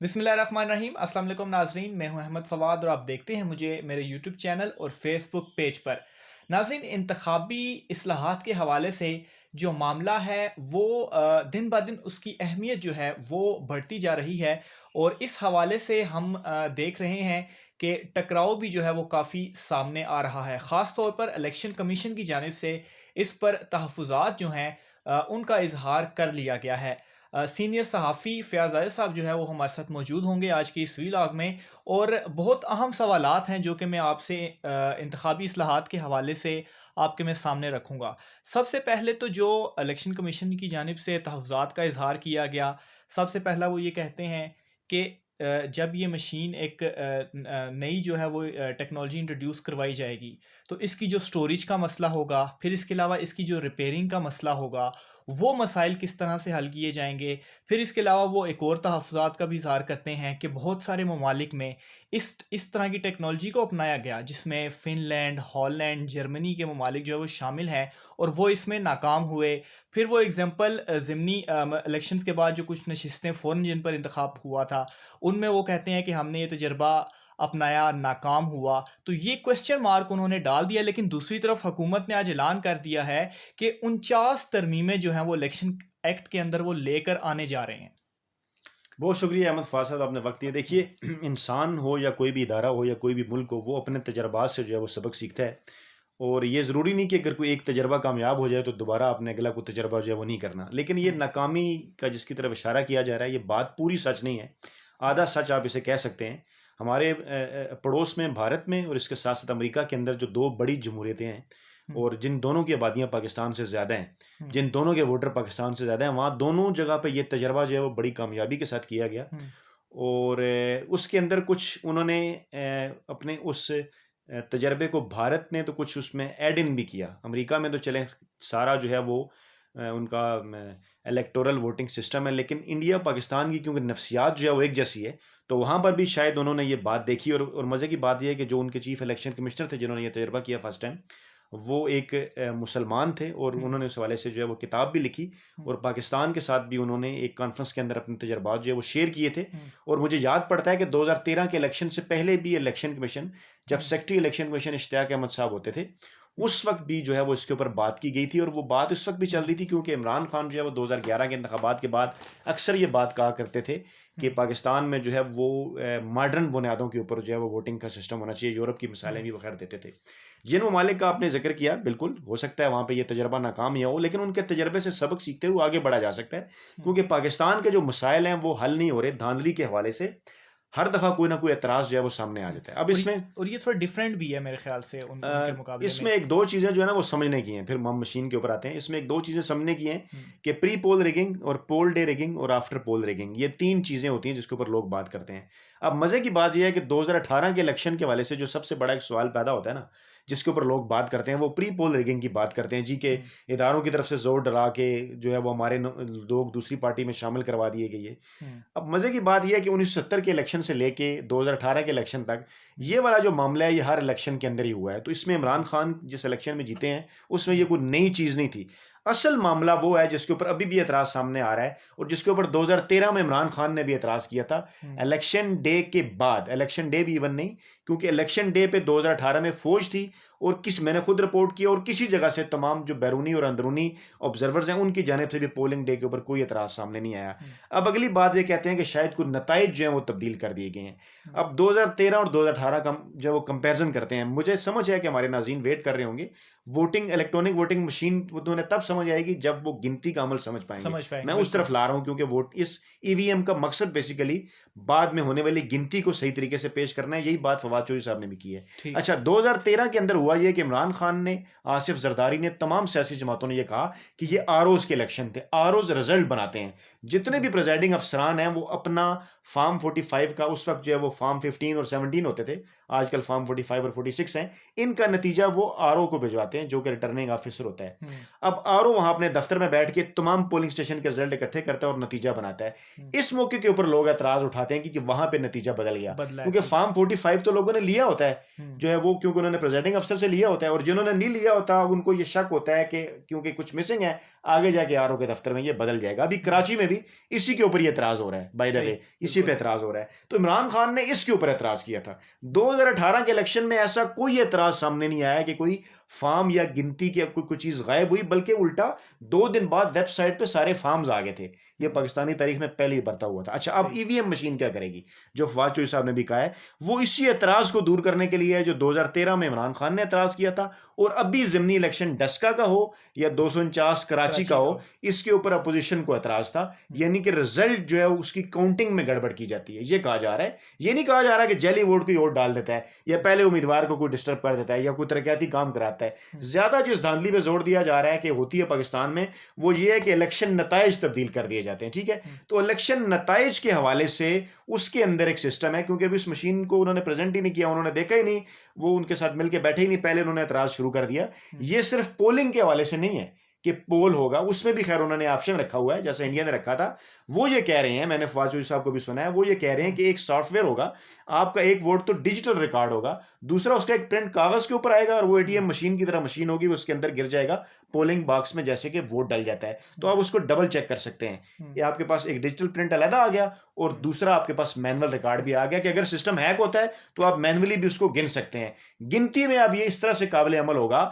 बिस्मिल्लाहिर्रहमानिर्रहीम। अस्सलाम वालेकुम नाजरीन, मैं हूं अहमद फवाद और आप देखते हैं मुझे मेरे यूट्यूब चैनल और फेसबुक पेज पर। नाजरीन, इंतखाबी इस्लाहात के हवाले से जो मामला है वो दिन ब दिन उसकी अहमियत जो है वो बढ़ती जा रही है। और इस हवाले से हम देख रहे हैं कि टकराव भी जो है वो काफ़ी सामने आ रहा है। ख़ास तौर पर इलेक्शन कमीशन की जानिब से इस पर तहफ़्फ़ुज़ात जो हैं उनका इजहार कर लिया गया है। सीनियर सहाफ़ी फ़याज़ राजा साहब जो है वो हमारे साथ मौजूद होंगे आज की इस व्लॉग में। और बहुत अहम सवालात हैं जो कि मैं आपसे इंतखाबी इस्लाहात के हवाले से आपके मैं सामने रखूँगा। सबसे पहले तो जो इलेक्शन कमीशन की जानिब से तहफ़्फ़ुज़ात का इज़हार किया गया, सबसे पहला वो ये कहते हैं कि जब ये मशीन एक नई जो है वो टेक्नोलॉजी इंट्रोड्यूस करवाई जाएगी, तो इसकी जो स्टोरेज का मसला होगा, फिर इसके अलावा इसकी जो रिपेयरिंग का मसला होगा, वो मसाइल किस तरह से हल किए जाएँगे। फिर इसके अलावा वो एक और तहफ़्फ़ुज़ात का भी इज़हार करते हैं कि बहुत सारे ममालिक में इस तरह की टेक्नोलॉजी को अपनाया गया, जिसमें फ़िनलैंड, हॉलैंड, जर्मनी के ममालिक जो है वो शामिल हैं और वो इसमें नाकाम हुए। फिर वो एग्ज़ाम्पल ज़िमनी इलेक्शंस के बाद जो कुछ नशिस्तें फ़ौरन जिन पर इंतख़ाब हुआ था, उनमें वो कहते हैं कि हमने ये तजुर्बा अपनाया, नाकाम हुआ। तो ये क्वेश्चन मार्क उन्होंने डाल दिया, लेकिन दूसरी तरफ हुकूमत ने आज ऐलान कर दिया है कि 49 तरमीमें जो हैं वो इलेक्शन एक्ट के अंदर वो लेकर आने जा रहे हैं। बहुत शुक्रिया अहमद फ़ाज़ साहब, आपने वक्त दिया। देखिए, इंसान हो या कोई भी इदारा हो या कोई भी मुल्क हो, वो अपने तजर्बात से जो है वो सबक सीखता है। और ये ज़रूरी नहीं कि अगर कोई एक तजर्बा कामयाब हो जाए तो दोबारा आपने अगला कोई तजर्बा जो है वो नहीं करना। लेकिन ये हुँ, नाकामी का जिसकी तरफ इशारा किया जा रहा है, ये बात पूरी सच नहीं है। आधा सच आप इसे कह सकते हैं। हमारे पड़ोस में भारत में और इसके साथ साथ अमेरिका के अंदर जो दो बड़ी जमहूरियतें हैं हुँ, और जिन दोनों की आबादियाँ पाकिस्तान से ज़्यादा हैं, हुँ, जिन दोनों के वोटर पाकिस्तान से ज़्यादा हैं, वहाँ दोनों जगह पे ये तजर्बा जो है वो बड़ी कामयाबी के साथ किया गया। हुँ, और उसके अंदर कुछ उन्होंने अपने उस तजर्बे को भारत ने तो कुछ उसमें ऐड इन भी किया। अमेरिका में तो चलें सारा जो है वो उनका इलेक्टोरल वोटिंग सिस्टम है, लेकिन इंडिया पाकिस्तान की क्योंकि नफ्सियात जो है वो एक जैसी है, तो वहाँ पर भी शायद उन्होंने ये बात देखी। और मज़े की बात ये है कि जो उनके चीफ इलेक्शन कमिश्नर थे जिन्होंने ये तजर्बा किया फर्स्ट टाइम, वो एक मुसलमान थे और हुँ, उन्होंने उस हवाले से जो है वो किताब भी लिखी। हुँ, और पाकिस्तान के साथ भी उन्होंने एक कॉन्फ्रेंस के अंदर अपने तजर्बात जो है वो शेयर किए थे। हुँ, और मुझे याद पड़ता है कि 2013 के इलेक्शन से पहले भी इलेक्शन कमीशन, जब हुँ, secretary election commission Ishtiaq Ahmed साहब होते थे, हुँ, उस वक्त भी जो है वो इसके ऊपर बात की गई थी। और वो बात इस वक्त भी चल हुँ, रही थी क्योंकि इमरान खान जो है वो 2011 के इंतखाबात के बाद अक्सर ये बात कहा करते थे कि हुँ, पाकिस्तान में जो है वो मॉडर्न बुनियादों के ऊपर जो है वो वोटिंग का सिस्टम होना चाहिए। यूरोप की मिसालें हुँ, भी बखैर देते थे। जिन ममालिक का आपने जिक्र किया, बिल्कुल हो सकता है वहाँ पे ये तजर्बा नाकाम ही हो, लेकिन उनके तजर्बे से सबक सीखते हुए आगे बढ़ा जा सकता है। हुँ। क्योंकि पाकिस्तान के जो मसाइल हैं वो हल नहीं हो रहे धांधली के हवाले से। हर दफ़ा कोई ना कोई एतराज़ जो है वो सामने आ हुँ। जाता है। अब और ये इसमें और ये थोड़ा डिफरेंट भी है मेरे ख़्याल से उनके मुकाबले में। इसमें एक दो चीज़ें जो है ना वो समझने की हैं, फिर हम मशीन के ऊपर आते हैं। इसमें एक दो चीज़ें समझने की हैं हुँ, कि प्री पोल रिगिंग और पोल डे रिगिंग और आफ्टर पोल रिगिंग, ये 3 चीज़ें होती हैं जिसके ऊपर लोग बात करते हैं। अब मज़े की बात ये है कि 2018 के इलेक्शन के हवाले से जो सबसे बड़ा एक सवाल पैदा होता है ना, जिसके ऊपर लोग बात करते हैं, वो प्री पोल रिगिंग की बात करते हैं जी, के हुँ, इदारों की तरफ से ज़ोर डरा के जो है वो हमारे न लोग दूसरी पार्टी में शामिल करवा दिए गए। हुँ, अब मज़े की बात ये है कि 1970 के इलेक्शन से लेके 2018 के इलेक्शन तक हुँ, ये वाला जो मामला है ये हर इलेक्शन के अंदर ही हुआ है। तो इसमें इमरान हुँ, खान जिस इलेक्शन में जीते हैं, उसमें ये हुँ, कोई नई चीज़ नहीं थी। असल मामला वो है जिसके ऊपर अभी भी एतराज़ सामने आ रहा है और जिसके ऊपर 2013 में इमरान खान ने भी एतराज़ किया था। हुँ, इलेक्शन डे के बाद, इलेक्शन डे भी इवन नहीं, क्योंकि इलेक्शन डे पे 2018 में फ़ौज थी और मैंने खुद रिपोर्ट किया और किसी जगह से तमाम जो बैरूनी और अंदरूनी ऑब्जर्वर्स हैं, उनकी जानिब से भी पोलिंग डे के ऊपर कोई एतराज़ सामने नहीं आया। हुँ, अब अगली बात ये कहते हैं कि शायद कुछ नताइज जो हैं वो तब्दील कर दिए गए हैं। हुँ, अब 2013 और 2018 का जब वो कंपैरिज़न करते हैं, मुझे समझ है कि हमारे नाज़रीन वेट कर रहे होंगे। वोटिंग इलेक्ट्रॉनिक वोटिंग मशीन वो तो उन्हें तब समझ आएगी जब वो गिनती का अमल समझ पाएँगे। समझ मैं पाएँगे, उस बिल्कुल। तरफ ला रहा हूँ क्योंकि वोट इस ईवीएम का मकसद बेसिकली बाद में होने वाली गिनती को सही तरीके से पेश करना है। यही बात फवाद चौधरी साहब ने भी की है। ठीक। अच्छा, 2013 के अंदर हुआ ये कि इमरान खान ने, आसिफ जरदारी ने, तमाम सियासी जमातों ने ये कहा कि ये हुँ, आरओज़ के इलेक्शन थे। आरओज़ रिज़ल्ट बनाते हैं। जितने भी हुँ, प्रिजाइडिंग अफ़सरान हैं वो अपना फ़ॉर्म 45 का, उस वक़्त जो है वो फ़ॉर्म 15 और 17 होते थे। आजकल फ़ॉर्म 45 और 46 हैं। इनका नतीजा वो आरओ को भिजवाते हैं जो कि रिटर्निंग ऑफ़िसर होता है। हुँ, अब आरओ वो वहां अपने दफ्तर में बैठ के तमाम पोलिंग स्टेशन के रिजल्ट इकट्ठे करता है और नतीजा बनाता है। इस मौके के ऊपर लोग एतराज उठाते हैं कि वहां पे नतीजा बदल गया, बदला है, क्योंकि ठीक। फॉर्म 45 तो लोगों ने लिया होता है, जो है वो, क्योंकि उन्होंने प्रेसिडिंग अफसर से लिया होता है, और जिन्होंने नहीं लिया होता उनको ये शक होता है कि क्योंकि कुछ मिसिंग है, आगे जाके आरओ के दफ्तर में ये बदल जाएगा। अभी कराची में भी इसी के ऊपर ये एतराज हो रहा है, बाय द सही, वे इसी पे बिल्कुल। एतराज हो रहा है। तो इमरान खान ने इसके ऊपर एतराज किया था। 2018 के इलेक्शन में ऐसा कोई एतराज सामने नहीं आया कि कोई फॉर्म या गिनती की कोई चीज गायब हुई, बल्कि उल्टा 2 दिन बाद वेबसाइट पे सारे फॉर्म्स आ गए थे। ये पाकिस्तानी तारीख में पहली बरता हुआ था। अच्छा, अब सही। ईवीएम मशीन क्या करेगी, जो फवाद चौधरी साहब ने भी कहा है, वो इसी एतराज को दूर करने के लिए है जो 2013 में इमरान खान ने एतराज किया था, और अभी ज़िमनी इलेक्शन डस्का का हो या 249 कराची का हो, इसके ऊपर अपोजिशन को एतराज था। यानी कि रिजल्ट जो है उसकी काउंटिंग में गड़बड़ की जाती है, ये कहा जा रहा है। ये नहीं कहा जा रहा कि जैली वोट कोई और डाल देता है या पहले उम्मीदवार को कोई डिस्टर्ब कर देता है या कोई तरक्याती काम कराता है। ज्यादा जिस धांधली पे जोर दिया जा रहा है कि होती है पाकिस्तान में, वो ये है कि इलेक्शन नताइज तब्दील कर दिए जाते हैं, ठीक है। तो इलेक्शन नताइज के हवाले से उसके अंदर एक सिस्टम है, क्योंकि अभी उस मशीन को उन्होंने प्रेजेंट ही नहीं किया, उन्होंने देखा ही नहीं, वो उनके साथ मिलकर बैठे ही नहीं, पहले उन्होंने एतराज शुरू कर दिया। ये सिर्फ पोलिंग के हवाले से नहीं है कि पोल होगा, उसमें भी खैर उन्होंने ऑप्शन रखा हुआ है जैसे इंडिया ने रखा था। वो ये कह रहे हैं, मैंने फवाद चौधरी साहब को भी सुना है, वो ये कह रहे हैं कि एक सॉफ्टवेयर होगा, आपका एक वोट तो डिजिटल रिकॉर्ड होगा, दूसरा उसका एक प्रिंट कागज के ऊपर आएगा, और वो एटीएम मशीन की तरह मशीन होगी, उसके अंदर गिर जाएगा पोलिंग बॉक्स में, जैसे कि वोट डल जाता है। तो आप उसको डबल चेक कर सकते हैं कि आपके पास एक डिजिटल प्रिंट अलग आ गया और दूसरा आपके पास मैनुअल रिकॉर्ड भी आ गया, कि अगर सिस्टम हैक होता है तो आप मैनुअली भी उसको गिन सकते हैं। गिनती में अब ये इस तरह से काबिल अमल होगा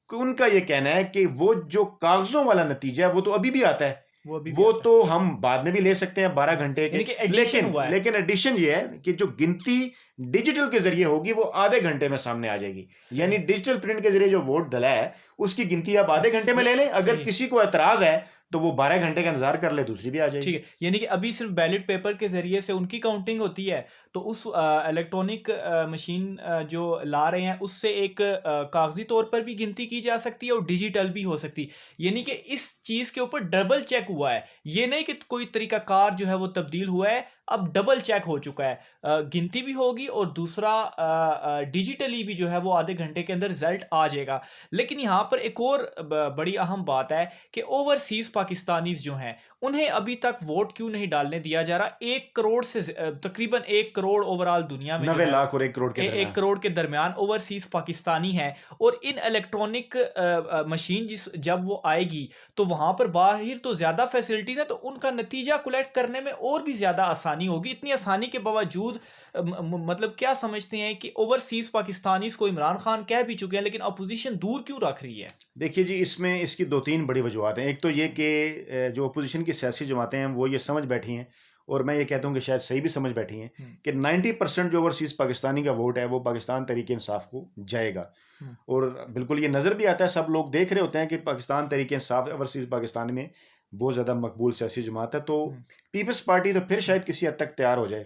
कि उनका ये कहना है कि वो जो कागजों वाला नतीजा है वो तो अभी भी आता है, वो अभी भी वो आता है। तो हम बाद में भी ले सकते हैं 12 घंटे यानी के, कि एडिशन हुआ है। लेकिन एडिशन ये है कि जो गिनती डिजिटल के जरिए होगी वो आधे घंटे में सामने आ जाएगी। यानी सही। डिजिटल प्रिंट के जरिए जो वोट डला है उसकी गिनती आप आधे घंटे में ले लें, अगर सही। किसी को एतराज है तो वो 12 घंटे का इंतजार कर ले, दूसरी भी आ ठीक जाएगी। है, यानी कि अभी सिर्फ बैलेट पेपर के ज़रिए से उनकी काउंटिंग होती है, तो उस इलेक्ट्रॉनिक मशीन जो ला रहे हैं उससे एक कागजी तौर पर भी गिनती की जा सकती है और डिजिटल भी हो सकती है। यानी कि इस चीज़ के ऊपर डबल चेक हुआ है, ये नहीं कि कोई तरीकाकार जो है वो तब्दील हुआ है, अब डबल चेक हो चुका है। गिनती भी होगी और दूसरा डिजिटली भी जो है वो आधे घंटे के अंदर रिजल्ट आ जाएगा। लेकिन यहाँ पर एक और बड़ी अहम बात है कि ओवरसीज़ पाकिस्तानीज़ जो हैं उन्हें अभी तक वोट क्यों नहीं डालने दिया जा रहा। 1 करोड़ से तकरीबन 1 करोड़ ओवरऑल दुनिया में जो 90 है लाख और 1 करोड़ के 1 दरमियान। करोड़ के दरमियान ओवरसीज़ पाकिस्तानी हैं, और इन इलेक्ट्रॉनिक मशीन जब वो आएगी तो वहाँ पर बाहर तो ज़्यादा फैसिलिटीज़ हैं, तो उनका नतीजा कलेक्ट करने में और भी ज़्यादा आसानी होगी। इतनी आसानी के बावजूद मतलब क्या समझते हैं कि ओवरसीज़ पाकिस्तानीज़ को इमरान खान कह भी चुके हैं, लेकिन अपोजिशन दूर क्यों रख रही है? देखिए जी, इसमें इसकी 2-3 बड़ी वजूहत हैं। एक तो ये कि जो अपोज़िशन की सियासी जमातें हैं वो ये समझ बैठी हैं, और मैं ये कहता हूँ कि शायद सही भी समझ बैठी हैं, कि 90% जो ओवरसीज़ पाकिस्तानी का वोट है वो पाकिस्तान तहरीक-ए-इंसाफ को जाएगा। और बिल्कुल ये नज़र भी आता है, सब लोग देख रहे होते हैं कि पाकिस्तान तहरीक-ए-इंसाफ ओवरसीज़ पाकिस्तान में बहुत ज़्यादा मकबूल सियासी जमात है। तो पीपल्स पार्टी तो फिर शायद किसी हद तक तैयार हो जाए।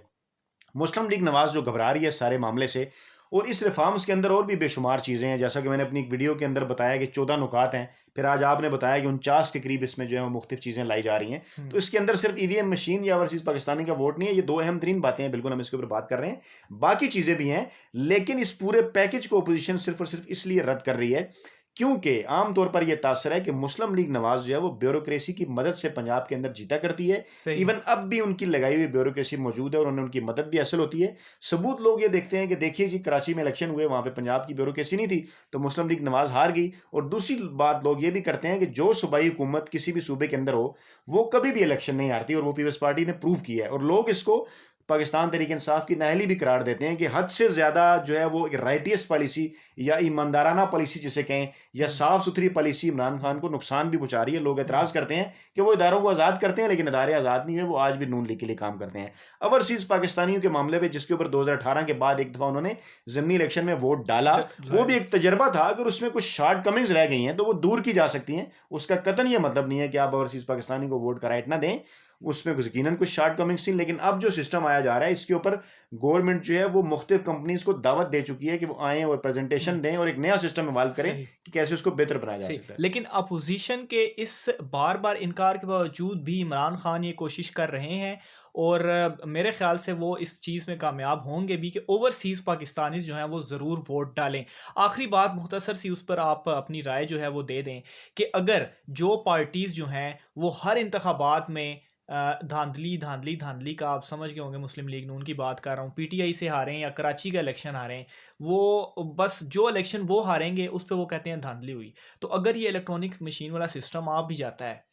मुस्लिम लीग नवाज़ जो घबरा रही है सारे मामले से, और इस रिफॉर्म्स के अंदर और भी बेशुमार चीज़ें हैं, जैसा कि मैंने अपनी एक वीडियो के अंदर बताया कि 14 नुकात हैं, फिर आज आपने बताया कि 49 के करीब इसमें जो है वो मुख्तलिफ चीज़ें लाई जा रही हैं। तो इसके अंदर सिर्फ ईवीएम मशीन या ओवरसीज़ पाकिस्तानी का वोट नहीं है, ये 2 अहम तरीन बातें हैं, बिल्कुल हम इसके ऊपर बात कर रहे हैं। बाकी चीज़ें भी हैं, लेकिन इस पूरे पैकेज को अपोजिशन सिर्फ और सिर्फ इसलिए रद्द कर रही है क्योंकि आमतौर पर यह तासर है कि मुस्लिम लीग नवाज जो है वो ब्यूरोक्रेसी की मदद से पंजाब के अंदर जीता करती है। सही। इवन अब भी उनकी लगाई हुई ब्यूरोक्रेसी मौजूद है और उन्हें उनकी मदद भी हासिल होती है। सबूत लोग ये देखते हैं कि देखिए जी, कराची में इलेक्शन हुए, वहां पे पंजाब की ब्यूरोक्रेसी नहीं थी तो मुस्लिम लीग नवाज हार गई। और दूसरी बात लोग ये भी करते हैं कि जो सूबाई हुकूमत किसी भी सूबे के अंदर हो, वो कभी भी इलेक्शन नहीं हारती, और वो पीपल्स पार्टी ने प्रूव किया है। और लोग इसको पाकिस्तान तहरीक इंसाफ की नाअहली भी करार देते हैं कि हद से ज़्यादा जो है वो एक राइटियस पॉलिसी या ईमानदाराना पॉलिसी जिसे कहें, या साफ सुथरी पॉलिसी इमरान खान को नुकसान भी पहुंचा रही है। लोग एतराज़ करते हैं कि वो इदारों को आज़ाद करते हैं, लेकिन इदारे आज़ाद नहीं हुए, वो आज भी नून लीग के लिए काम करते हैं। ओवरसीज़ पाकिस्तानियों के मामले में जिसके ऊपर 2018 के बाद एक दफ़ा उन्होंने ज़मीनी इलेक्शन में वोट डाला, वो भी एक तजर्बा था। अगर उसमें कुछ शॉर्ट कमिंग्स रह गई हैं तो वो दूर की जा सकती हैं। उसका कतन ये मतलब नहीं है कि आप ओवरसीज़ पाकिस्तानी को वोट का राइट ना दें, उसमें यकीनन कुछ शॉर्ट कमिंग्स थी। लेकिन अब जो सिस्टम आया जा रहा है, इसके ऊपर गवर्नमेंट जो है वो मुख्तलिफ कंपनीज को दावत दे चुकी है कि वो आएँ और प्रेजेंटेशन दें और एक नया सिस्टम इवाल्व करें सही। कि कैसे उसको बेहतर बनाया जा सही, सकता है। लेकिन अपोजिशन के इस बार बार इनकार के बावजूद भी इमरान खान ये कोशिश कर रहे हैं, और मेरे ख़्याल से वो इस चीज़ में कामयाब होंगे भी कि ओवरसीज़ पाकिस्तानीज़ जो हैं वो ज़रूर वोट डालें। आखिरी बात मुख्तसर सी उस पर आप अपनी राय जो है वो दे दें कि अगर जो पार्टीज़ जो हैं वो हर इंतखाबात में धांधली, धांधली, धांधली का आप समझ गए होंगे, मुस्लिम लीग नून की बात कर रहा हूँ, पीटीआई से हारे हैं या कराची का इलेक्शन हारे हैं, वो बस जो इलेक्शन वो हारेंगे उस पे वो कहते हैं धांधली हुई। तो अगर ये इलेक्ट्रॉनिक मशीन वाला सिस्टम आ भी जाता है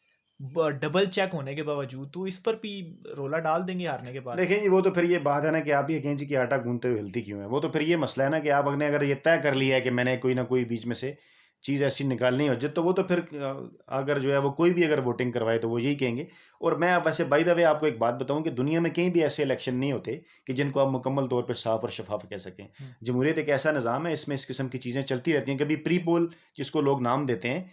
डबल चेक होने के बावजूद, तो इस पर भी रोला डाल देंगे हारने के बाद। देखें जी, वो तो फिर ये बात है ना कि आप ये कहें जी कि आटा गूंथते हुए हिलती क्यों है। वो तो फिर ये मसला है ना कि आप अगने अगर ये तय कर लिया है कि मैंने कोई ना कोई बीच में से चीज़ ऐसी निकालनी हो, तो वो तो फिर अगर जो है वो कोई भी अगर वोटिंग करवाए तो वो यही कहेंगे। और मैं अब वैसे बाय द वे आपको एक बात बताऊं कि दुनिया में कहीं भी ऐसे इलेक्शन नहीं होते कि जिनको आप मुकम्मल तौर पर साफ और शफाफ कह सकें। हुँ, जमहूरियत एक ऐसा निज़ाम है, इसमें इस किस्म की चीज़ें चलती रहती हैं। कभी प्री पोल जिसको लोग नाम देते हैं,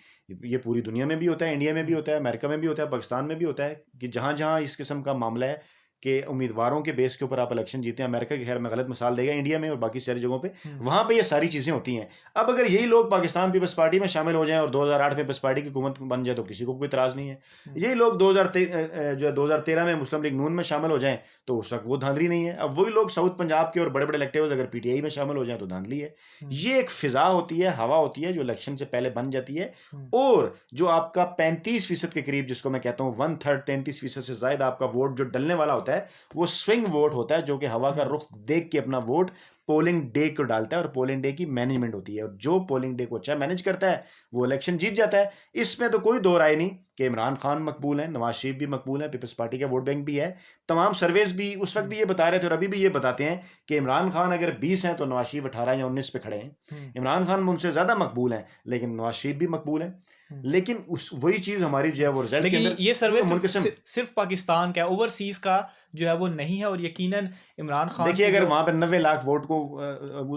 ये पूरी दुनिया में भी होता है, इंडिया में भी हुँ, होता है, अमेरिका में भी होता है, पाकिस्तान में भी होता है कि जहाँ जहाँ इस किस्म का मामला है कि उम्मीदवारों के बेस के ऊपर आप इलेक्शन जीते हैं। अमेरिका की खैर मैं गलत मिसाल देगा, इंडिया में और बाकी सारी जगहों पे, हुँ, वहाँ पे ये सारी चीज़ें होती हैं। अब अगर यही लोग पाकिस्तान पीपल्स पार्टी में शामिल हो जाएँ और 2008 में पीपल्स पार्टी की हुकूमत बन जाए तो किसी को कोई इतराज़ नहीं है। हुँ, यही लोग जो है 2013 में मुस्लिम लीग नून में शामिल हो जाएँ तो उस वक़्त वो धांधली नहीं है। अब वही लोग साउथ पंजाब के और बड़े-बड़े इलेक्टिव्स अगर पीटीआई में शामिल हो जाएँ तो धांधली है। हुँ, ये एक फ़िज़ा होती है, हवा होती है जो इलेक्शन से पहले बन जाती है। हुँ, और जो आपका 35% के करीब, जिसको मैं कहता हूँ 1/3, 33% से ज़ायद आपका वोट जो डलने वाला होता है, वो स्विंग वोट होता है, जो कि हवा का हुँ, रुख देख के अपना वोट पोलिंग डे को डालता है और पोलिंग डे की मैनेजमेंट होती है, और जो पोलिंग डे को अच्छा मैनेज करता है वो इलेक्शन जीत जाता है। इसमें तो कोई दो राय नहीं कि इमरान खान मकबूल हैं, नवाज शरीफ भी मकबूल हैं, पीपल्स पार्टी का वोट बैंक भी है। तमाम सर्वेज भी उस वक्त हुँ, भी ये बता रहे थे और अभी भी ये बताते हैं कि इमरान खान अगर 20 हैं तो नवाज शरीफ 18 या 19 पे खड़े हैं। हुँ, इमरान खान उनसे ज़्यादा मकबूल हैं, लेकिन नवाज शरीफ भी मकबूल हैं। हुँ, लेकिन उस वही चीज़ हमारी जो है हुँ। वो रिजल्ट के लेकिन अंदर ये सर्वे पूरे मुल्क से। सिर्फ़ पाकिस्तान का है, ओवरसीज़ का जो है वो नहीं है और यकीनन इमरान खान देखिए, से अगर जो वहाँ पे 90 लाख वोट को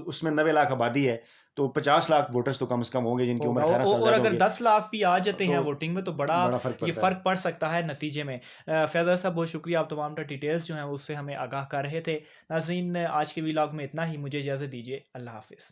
उसमें 90 लाख आबादी है, तो 50 लाख वोटर्स तो कम से कम होंगे जिनकी उम्र होगा 18 साल और ज़्यादा अगर होगी। 10 लाख भी आ जाते हैं तो वोटिंग में तो बड़ा बड़ा फ़र्क ये पड़ता है। फ़र्क पड़ सकता है नतीजे में। फैज़ल साहब बहुत शुक्रिया, आप तमाम डिटेल्स जो हैं उससे हमें आगाह कर रहे थे। नाज़रीन आज के व्लॉग में इतना ही, मुझे इजाज़त दीजिए। अल्लाह हाफ़िज़।